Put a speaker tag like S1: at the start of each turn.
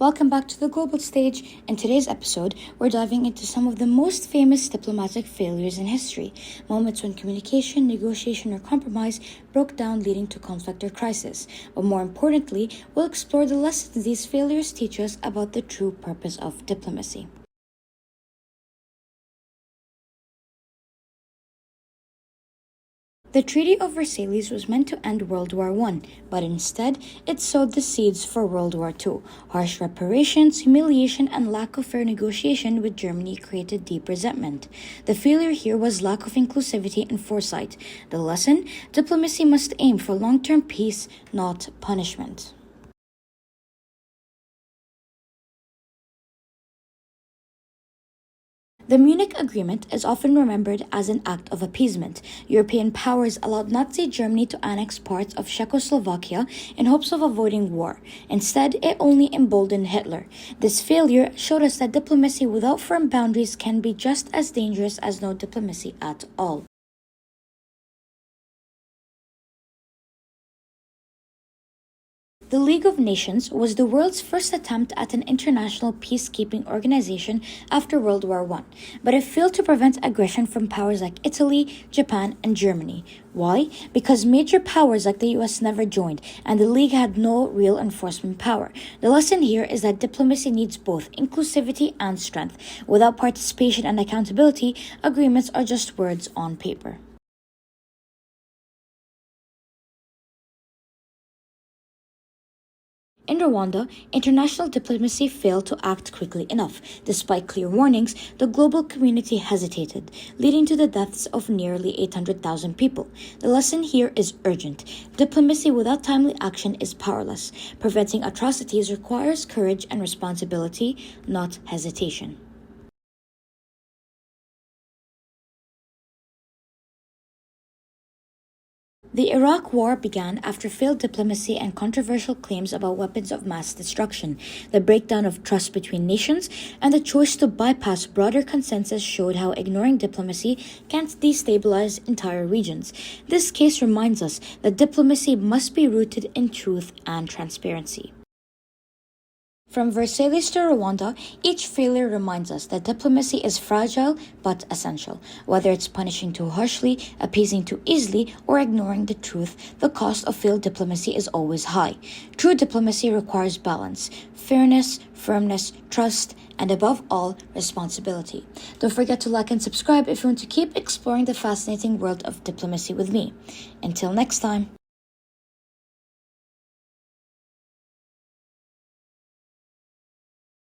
S1: Welcome back to the global stage. In today's episode, we're diving into some of the most famous diplomatic failures in history, moments when communication, negotiation, or compromise broke down, leading to conflict or crisis. But more importantly, we'll explore the lessons these failures teach us about the true purpose of diplomacy. The Treaty of Versailles was meant to end World War I, but instead, it sowed the seeds for World War II. Harsh reparations, humiliation, and lack of fair negotiation with Germany created deep resentment. The failure here was lack of inclusivity and foresight. The lesson? Diplomacy must aim for long-term peace, not punishment. The Munich Agreement is often remembered as an act of appeasement. European powers allowed Nazi Germany to annex parts of Czechoslovakia in hopes of avoiding war. Instead, it only emboldened Hitler. This failure showed us that diplomacy without firm boundaries can be just as dangerous as no diplomacy at all. The League of Nations was the world's first attempt at an international peacekeeping organization after World War I, but it failed to prevent aggression from powers like Italy, Japan, and Germany. Why? Because major powers like the US never joined, and the League had no real enforcement power. The lesson here is that diplomacy needs both inclusivity and strength. Without participation and accountability, agreements are just words on paper. In Rwanda, international diplomacy failed to act quickly enough. Despite clear warnings, the global community hesitated, leading to the deaths of nearly 800,000 people. The lesson here is urgent. Diplomacy without timely action is powerless. Preventing atrocities requires courage and responsibility, not hesitation. The Iraq War began after failed diplomacy and controversial claims about weapons of mass destruction. The breakdown of trust between nations and the choice to bypass broader consensus showed how ignoring diplomacy can destabilize entire regions. This case reminds us that diplomacy must be rooted in truth and transparency. From Versailles to Rwanda, each failure reminds us that diplomacy is fragile but essential. Whether it's punishing too harshly, appeasing too easily, or ignoring the truth, the cost of failed diplomacy is always high. True diplomacy requires balance, fairness, firmness, trust, and above all, responsibility. Don't forget to like and subscribe if you want to keep exploring the fascinating world of diplomacy with me. Until next time.